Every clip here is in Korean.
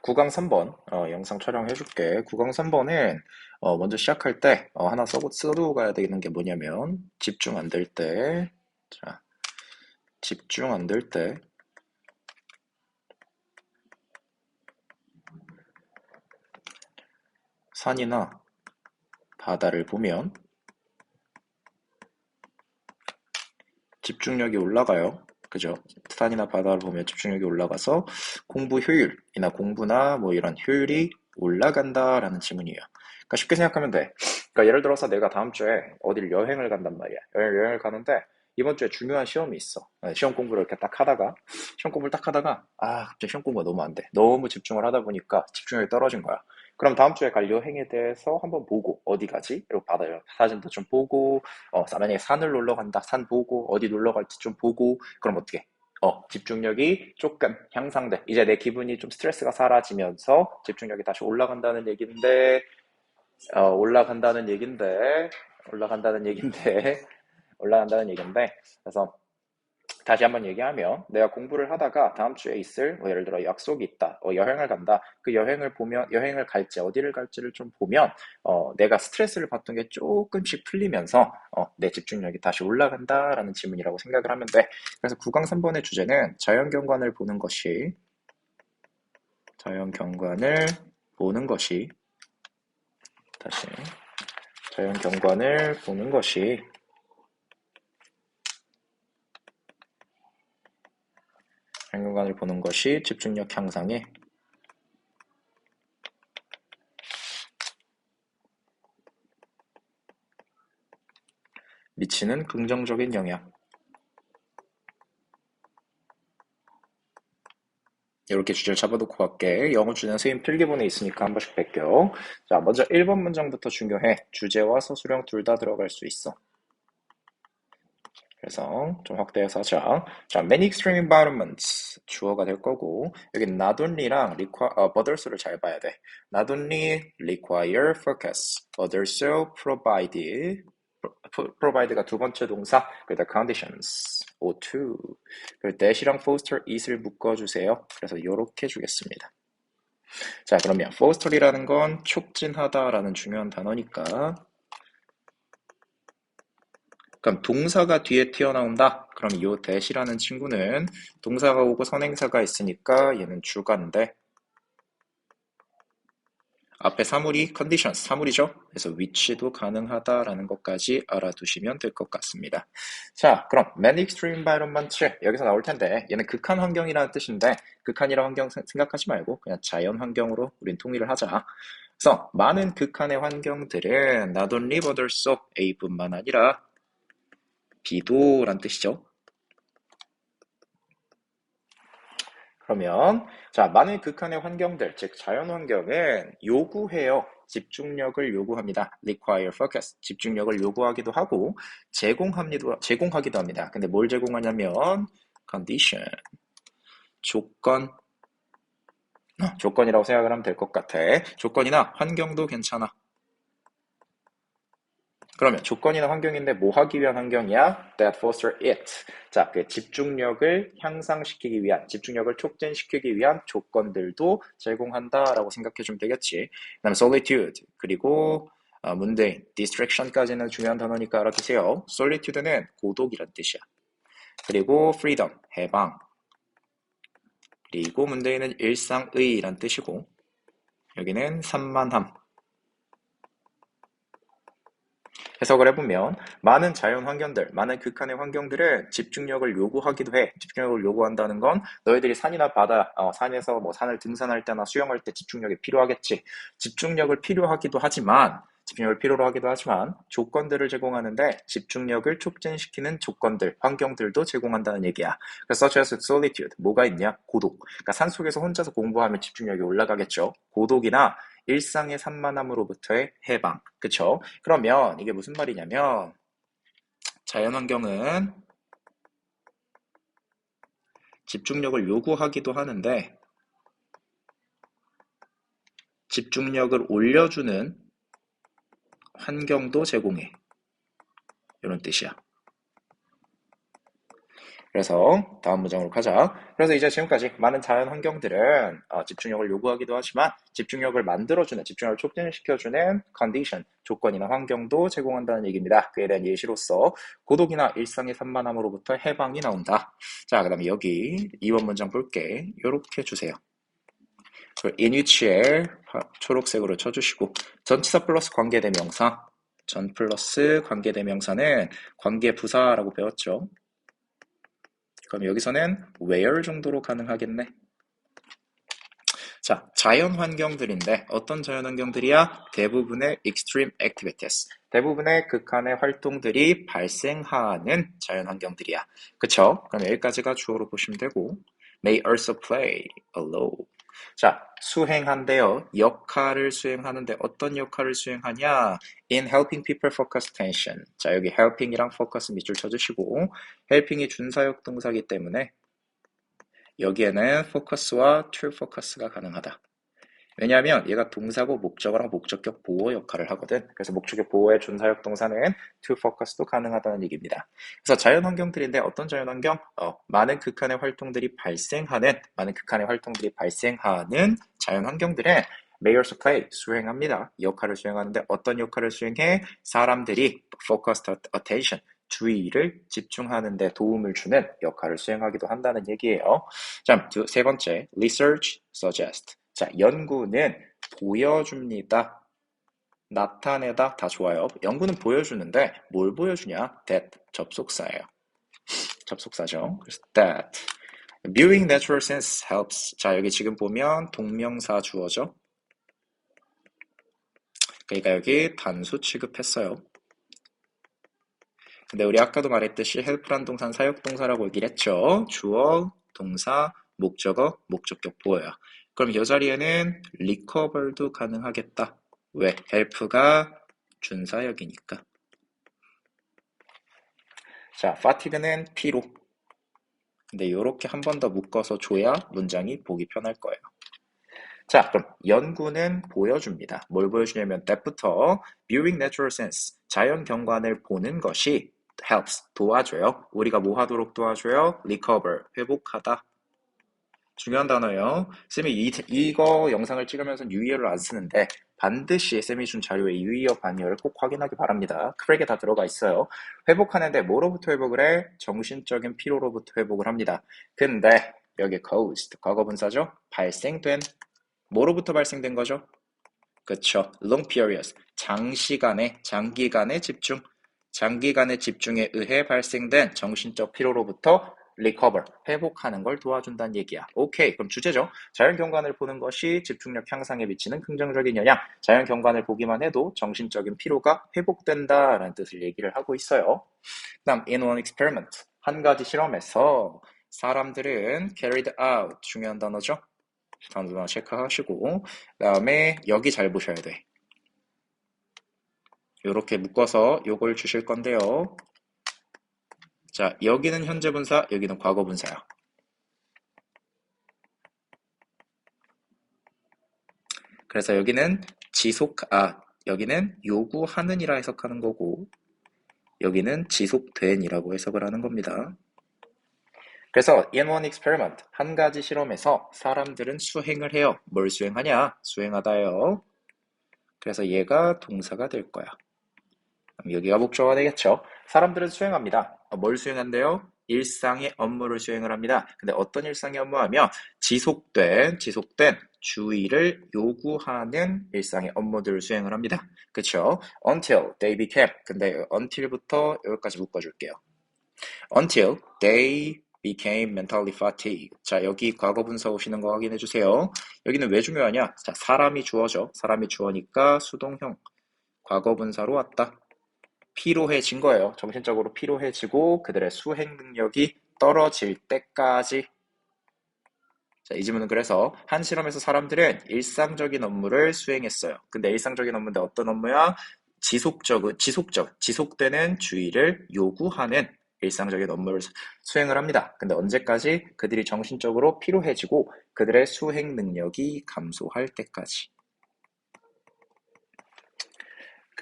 구강 3번 영상 촬영해줄게. 구강 3번은 먼저 시작할 때 하나 써두고 가야 되는 게 뭐냐면 집중 안 될 때, 자, 집중 안 될 때 산이나 바다를 보면 집중력이 올라가요. 그죠? 산이나 바다를 보면 집중력이 올라가서 공부 효율이나 공부나 뭐 이런 효율이 올라간다라는 지문이에요. 그러니까 쉽게 생각하면 돼. 그러니까 예를 들어서 내가 다음 주에 어딜 여행을 간단 말이야. 여행을 가는데 이번 주에 중요한 시험이 있어. 시험 공부를 이렇게 딱 하다가 시험 공부를 딱 하다가 갑자기 시험 공부가 너무 안 돼. 너무 집중을 하다 보니까 집중력이 떨어진 거야. 그럼 다음 주에 갈 여행에 대해서 한번 보고 어디 가지? 이러고 바다 사진도 좀 보고 만약에 산을 놀러 간다. 산 보고, 어디 놀러 갈지 좀 보고, 그럼 어떻게? 집중력이 조금 향상돼. 이제 내 기분이 좀 스트레스가 사라지면서 집중력이 다시 올라간다는 얘긴데, 올라간다는 얘긴데, 올라간다는 얘긴데, 올라간다는 얘긴데, 그래서 다시 한번 얘기하면 내가 공부를 하다가 다음 주에 있을 예를 들어 약속이 있다, 여행을 간다. 그 여행을 보면 여행을 갈지 어디를 갈지를 좀 보면 내가 스트레스를 받던 게 조금씩 풀리면서 내 집중력이 다시 올라간다라는 질문이라고 생각을 하면 돼. 그래서 9강 3번의 주제는 자연경관을 보는 것이 자연경관을 보는 것이 다시 자연경관을 보는 것이 자연경관을 보는 것이 집중력 향상에 미치는 긍정적인 영향. 이렇게 주제를 잡아놓고 갈게. 영어 주제는 선생님 필기본에 있으니까 한 번씩 뺄게요. 자, 먼저 1번 문장부터 중요해. 주제와 서술형 둘 다 들어갈 수 있어. 그래서 좀 확대해서 하자. 자, many extreme environments 주어가 될 거고 여기 not only랑 but also를 잘 봐야 돼. not only require focus, but also provide가 두 번째 동사, 그다음 conditions, O2. 그리고 that이랑 foster it을 묶어주세요. 그래서 이렇게 주겠습니다. 자, 그러면 foster이라는 건 촉진하다라는 중요한 단어니까 그럼 동사가 뒤에 튀어나온다. 그럼 이 that이라는 친구는 동사가 오고 선행사가 있으니까 얘는 주가인데 앞에 사물이 conditions, 사물이죠. 그래서 which도 가능하다라는 것까지 알아두시면 될 것 같습니다. 자, 그럼 many extreme environments 여기서 나올 텐데 얘는 극한 환경이라는 뜻인데 극한이라는 환경 생각하지 말고 그냥 자연 환경으로 우린 통일을 하자. 그래서 많은 극한의 환경들은 not only but also A뿐만 아니라 B도란 뜻이죠. 그러면 자, 많은 극한의 환경들, 즉 자연 환경은 요구해요. 집중력을 요구합니다. require focus. 집중력을 요구하기도 하고 제공하기도 합니다. 근데 뭘 제공하냐면 condition. 조건이라고 생각을 하면 될 것 같아. 조건이나 환경도 괜찮아. 그러면 조건이나 환경인데 뭐 하기 위한 환경이야? That foster it. 자, 그 집중력을 향상시키기 위한, 집중력을 촉진시키기 위한 조건들도 제공한다라고 생각해주면 되겠지. 그다음에 solitude, 그리고 mundane, distraction까지는 중요한 단어니까 알아두세요. solitude는 고독이란 뜻이야. 그리고 freedom, 해방. 그리고 mundane는 일상의란 뜻이고 여기는 산만함. 해석을 해보면 많은 자연 환경들, 많은 극한의 환경들은 집중력을 요구하기도 해. 집중력을 요구한다는 건 너희들이 산이나 바다, 산에서 뭐 산을 등산할 때나 수영할 때 집중력이 필요하겠지. 집중력을 필요로 하기도 하지만 조건들을 제공하는데 집중력을 촉진시키는 조건들, 환경들도 제공한다는 얘기야. 그래서 such as solitude, 뭐가 있냐? 고독. 그러니까 산속에서 혼자서 공부하면 집중력이 올라가겠죠. 고독이나 일상의 산만함으로부터의 해방. 그쵸? 그러면 이게 무슨 말이냐면 자연환경은 집중력을 요구하기도 하는데 집중력을 올려주는 환경도 제공해. 이런 뜻이야. 그래서 다음 문장으로 가자. 그래서 이제 지금까지 많은 자연 환경들은 집중력을 요구하기도 하지만 집중력을 만들어주는, 집중력을 촉진시켜주는 컨디션, 조건이나 환경도 제공한다는 얘기입니다. 그에 대한 예시로서 고독이나 일상의 산만함으로부터 해방이 나온다. 자, 그 다음에 여기 2번 문장 볼게. 요렇게 주세요. in which에 초록색으로 쳐주시고 전치사 플러스 관계대명사, 전 플러스 관계대명사는 관계부사라고 배웠죠. 그럼 여기서는 where 정도로 가능하겠네. 자, 자연 환경들인데 어떤 자연 환경들이야? 대부분의 extreme activities, 대부분의 극한의 활동들이 발생하는 자연 환경들이야. 그쵸? 그럼 여기까지가 주어로 보시면 되고 may also play a role. 자, 수행한대요. 역할을 수행하는데 어떤 역할을 수행하냐? In helping people focus attention. 자, 여기 helping이랑 focus 밑줄 쳐주시고 helping이 준사역 동사이기 때문에 여기에는 focus와 true focus가 가능하다. 왜냐하면 얘가 동사고 목적어랑 목적격 보호 역할을 하거든. 그래서 목적격 보호의 준사역 동사는 to focus도 가능하다는 얘기입니다. 그래서 자연 환경들인데 어떤 자연 환경? 많은 극한의 활동들이 발생하는 자연 환경들은 may also play, 수행합니다. 역할을 수행하는데 어떤 역할을 수행해? 사람들이 focused attention, 주의를 집중하는 데 도움을 주는 역할을 수행하기도 한다는 얘기예요. 자, 세 번째, research suggest. 자, 연구는 보여줍니다. 나타내다 다 좋아요. 연구는 보여주는데 뭘 보여주냐? that 접속사예요. 접속사죠. 그래서 that. Viewing natural sense helps. 자, 여기 지금 보면 동명사 주어죠. 그러니까 여기 단수 취급했어요. 근데 우리 아까도 말했듯이 help란 동사는 사역동사라고 얘기를 했죠. 주어, 동사, 목적어, 목적격 보여요. 그럼 이 자리에는 recover도 가능하겠다. 왜? help가 준사역이니까. 자, fatigue는 피로. 근데 이렇게 한 번 더 묶어서 줘야 문장이 보기 편할 거예요. 자, 그럼 연구는 보여줍니다. 뭘 보여주냐면 that부터 viewing natural sense, 자연 경관을 보는 것이 helps, 도와줘요. 우리가 뭐 하도록 도와줘요? recover, 회복하다. 중요한 단어예요. 쌤이 이거 영상을 찍으면서 유의어를 안 쓰는데 반드시 쌤이 준 자료에 유의어 반의어를 꼭 확인하기 바랍니다. 크랙에 다 들어가 있어요. 회복하는데 뭐로부터 회복을 해? 정신적인 피로로부터 회복을 합니다. 근데 여기 caused, 과거분사죠? 발생된, 뭐로부터 발생된 거죠? 그쵸. long periods, 장기간의 집중에 의해 발생된 정신적 피로로부터 recover, 회복하는 걸 도와준다는 얘기야. 오케이, 그럼 주제죠. 자연 경관을 보는 것이 집중력 향상에 미치는 긍정적인 영향. 자연 경관을 보기만 해도 정신적인 피로가 회복된다라는 뜻을 얘기를 하고 있어요. 그다음 in one experiment, 한 가지 실험에서 사람들은 carried out, 중요한 단어죠. 단어 체크하시고 그다음에 여기 잘 보셔야 돼. 이렇게 묶어서 요걸 주실 건데요. 자, 여기는 현재 분사, 여기는 과거 분사야. 그래서 여기는 여기는 요구하는이라 해석하는 거고 여기는 지속된이라고 해석을 하는 겁니다. 그래서 in one experiment, 한 가지 실험에서 사람들은 수행을 해요. 뭘 수행하냐? 수행하다요. 그래서 얘가 동사가 될 거야. 여기가 목적어가 되겠죠. 사람들은 수행합니다. 뭘 수행한대요? 일상의 업무를 수행을 합니다. 근데 어떤 일상의 업무하며 지속된 주의를 요구하는 일상의 업무들을 수행을 합니다. 그쵸? Until they became. 근데 until부터 여기까지 묶어줄게요. Until they became mentally fatigued. 자, 여기 과거 분사 오시는 거 확인해 주세요. 여기는 왜 중요하냐? 자, 사람이 주어죠. 사람이 주어니까 수동형 과거 분사로 왔다. 피로해진 거예요. 정신적으로 피로해지고 그들의 수행 능력이 떨어질 때까지. 자, 이 질문은 그래서 한 실험에서 사람들은 일상적인 업무를 수행했어요. 근데 일상적인 업무인데 어떤 업무야? 지속되는 주의를 요구하는 일상적인 업무를 수행을 합니다. 근데 언제까지? 그들이 정신적으로 피로해지고 그들의 수행 능력이 감소할 때까지.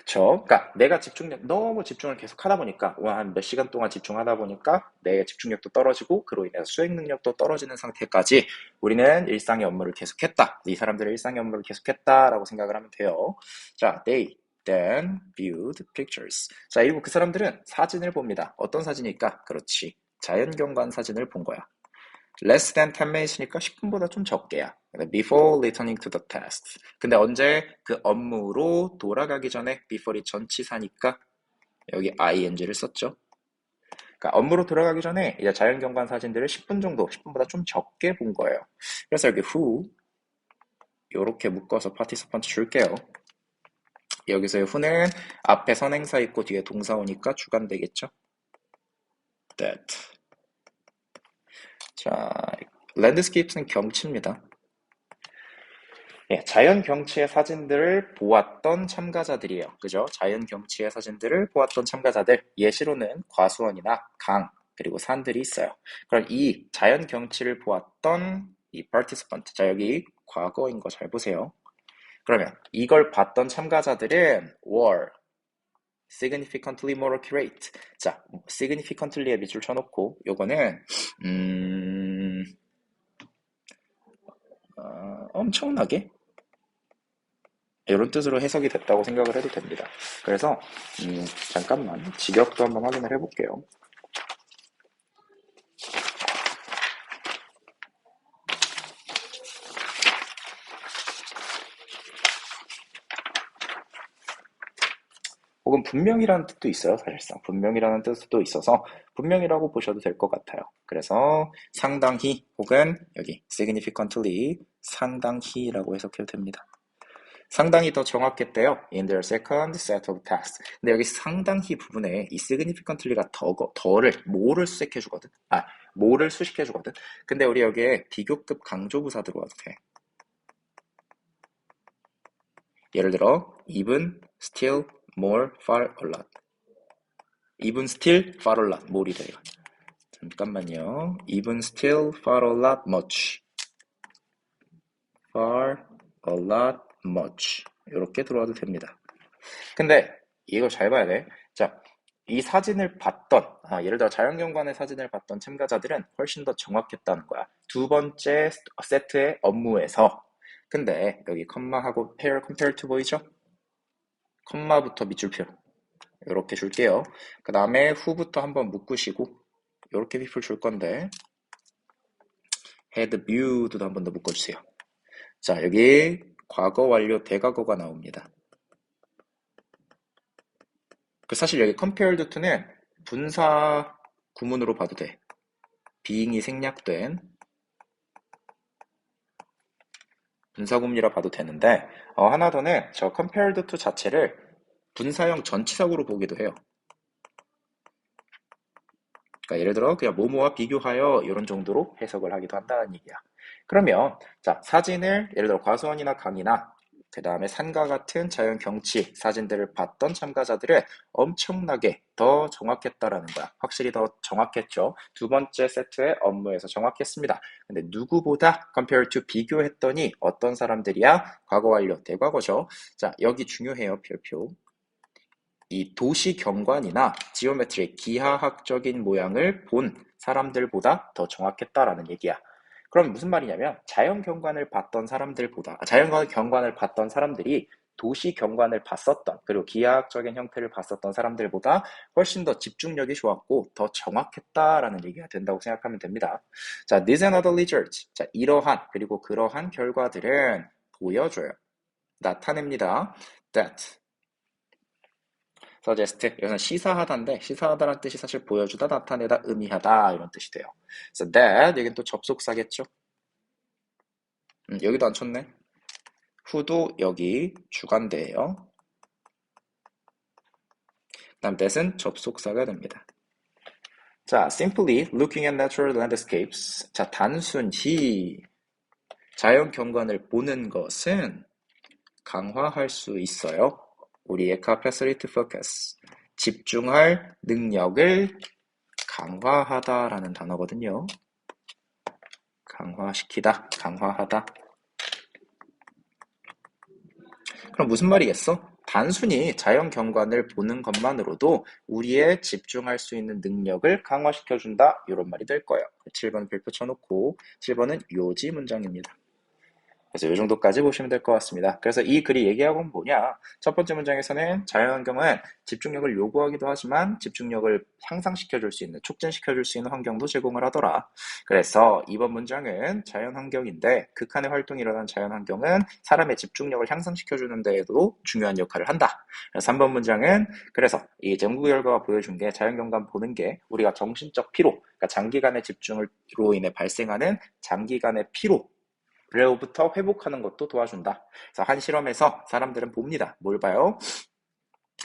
그쵸? 그러니까 내가 집중력 너무 집중을 계속 하다 보니까 한 몇 시간 동안 집중하다 보니까 내 집중력도 떨어지고 그로 인해서 수행 능력도 떨어지는 상태까지 우리는 일상의 업무를 계속했다. 이 사람들의 일상의 업무를 계속했다라고 생각을 하면 돼요. 자, they then viewed pictures. 자, 일부 그 사람들은 사진을 봅니다. 어떤 사진일까? 그렇지. 자연경관 사진을 본 거야. less than 10 minutes니까 10분보다 좀 적게야. before returning to the task. 근데 언제 그 업무로 돌아가기 전에 before이 전치사니까 여기 ing를 썼죠. 그러니까 업무로 돌아가기 전에 이제 자연경관 사진들을 10분 정도, 10분보다 좀 적게 본 거예요. 그래서 여기 who 이렇게 묶어서 participant 줄게요. 여기서의 who는 앞에 선행사 있고 뒤에 동사 오니까 주관 되겠죠. that. 자, landscapes는 경치입니다. 예, 자연 경치의 사진들을 보았던 참가자들이에요. 그죠? 자연 경치의 사진들을 보았던 참가자들. 예시로는 과수원이나 강, 그리고 산들이 있어요. 그럼 이 자연 경치를 보았던 이 participant. 자, 여기 과거인 거 잘 보세요. 그러면 이걸 봤던 참가자들은 were significantly more accurate. 자, significantly에 밑줄 쳐놓고 요거는 엄청나게 이런 뜻으로 해석이 됐다고 생각을 해도 됩니다. 그래서 잠깐만 직역도 한번 확인을 해볼게요. 혹은 분명이라는 뜻도 있어요. 사실상 분명이라는 뜻도 있어서 분명이라고 보셔도 될 것 같아요. 그래서 상당히 혹은 여기 significantly 상당히라고 해석해도 됩니다. 상당히 더 정확했대요. In their second set of tasks. 근데 여기 상당히 부분에 이 significantly가 더를 뭐를 수색해주거든. 뭐를 수식해주거든. 근데 우리 여기에 비교급 강조부사 들어와도 돼. 예를 들어 even, still, more, far, a lot. even, still, far, a lot. more이 돼요. 잠깐만요. even, still, far, a lot, much. far, a lot, much. 이렇게 들어와도 됩니다. 근데 이거 잘 봐야 돼. 자, 이 사진을 봤던, 예를 들어 자연경관의 사진을 봤던 참가자들은 훨씬 더 정확했다는 거야. 두 번째 세트의 업무에서. 근데 여기 컴마하고 pair, compare to 보이죠? 컴마부터 밑줄표. 이렇게 줄게요. 그 다음에 who부터 한번 묶으시고 이렇게 밑줄 줄 건데 had viewed도 한번 더 묶어주세요. 자, 여기 과거 완료 대과거가 나옵니다. 사실 여기 compared to는 분사 구문으로 봐도 돼. being이 생략된 분사 구문이라 봐도 되는데 하나 더는 저 compared to 자체를 분사형 전치사구로 보기도 해요. 그러니까 예를 들어 그냥 뭐뭐와 비교하여 이런 정도로 해석을 하기도 한다는 얘기야. 그러면 자, 사진을 예를 들어 과수원이나 강이나 그 다음에 산과 같은 자연 경치 사진들을 봤던 참가자들은 엄청나게 더 정확했다라는 거야. 확실히 더 정확했죠. 두 번째 세트의 업무에서 정확했습니다. 근데 누구보다 compare to 비교했더니 어떤 사람들이야? 과거 완료 대과거죠. 자, 여기 중요해요. 별표. 이 도시 경관이나 지오메트리 기하학적인 모양을 본 사람들보다 더 정확했다라는 얘기야. 그럼 무슨 말이냐면 자연 경관을 봤던 사람들이 도시 경관을 봤었던 그리고 기하학적인 형태를 봤었던 사람들보다 훨씬 더 집중력이 좋았고 더 정확했다라는 얘기가 된다고 생각하면 됩니다. 자, these and other results. 자, 이러한 그리고 그러한 결과들은 보여줘요. 나타냅니다. that suggest 여기서 시사하다인데 시사하다라는 뜻이 사실 보여주다, 나타내다, 의미하다 이런 뜻이 돼요. So that 여긴 또 접속사겠죠. 여기도 안 쳤네. who도 여기 주관대예요. 다음 that은 접속사가 됩니다. 자, simply looking at natural landscapes. 자, 단순히 자연 경관을 보는 것은 강화할 수 있어요. 우리의 capacity to focus. 집중할 능력을 강화하다라는 단어거든요. 강화시키다, 강화하다. 그럼 무슨 말이겠어? 단순히 자연 경관을 보는 것만으로도 우리의 집중할 수 있는 능력을 강화시켜준다. 이런 말이 될 거예요. 7번 별표 쳐놓고 7번은 요지 문장입니다. 그래서 이 정도까지 보시면 될 것 같습니다. 그래서 이 글이 얘기하고 는 뭐냐? 첫 번째 문장에서는 자연환경은 집중력을 요구하기도 하지만 집중력을 향상시켜줄 수 있는, 촉진시켜줄 수 있는 환경도 제공을 하더라. 그래서 이번 문장은 자연환경인데 극한의 활동이 일어난 자연환경은 사람의 집중력을 향상시켜주는 데에도 중요한 역할을 한다. 3번 문장은 그래서 이 연구 결과가 보여준 게 자연경관 보는 게 우리가 정신적 피로, 그러니까 장기간의 집중으로 인해 발생하는 장기간의 피로 로부터 회복하는 것도 도와준다. 그래서 한 실험에서 사람들은 봅니다. 뭘 봐요?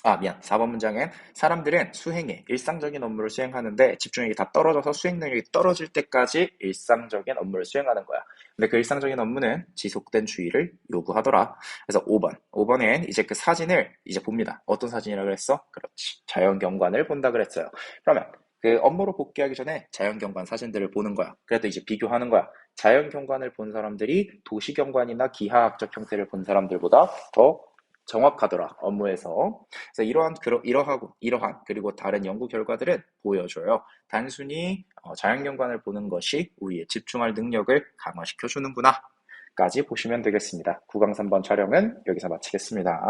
4번 문장엔 사람들은 수행에 일상적인 업무를 수행하는데 집중력이 다 떨어져서 수행 능력이 떨어질 때까지 일상적인 업무를 수행하는 거야. 근데 그 일상적인 업무는 지속된 주의를 요구하더라. 그래서 5번엔 이제 그 사진을 이제 봅니다. 어떤 사진이라고 그랬어? 그렇지. 자연경관을 본다 그랬어요. 그러면 그 업무로 복귀하기 전에 자연경관 사진들을 보는 거야. 그래도 이제 비교하는 거야. 자연경관을 본 사람들이 도시경관이나 기하학적 형태를 본 사람들보다 더 정확하더라, 업무에서. 그래서 이러한 그리고 다른 연구 결과들은 보여줘요. 단순히 자연경관을 보는 것이 우리의 집중할 능력을 강화시켜 주는구나 까지 보시면 되겠습니다. 9강 3번 촬영은 여기서 마치겠습니다.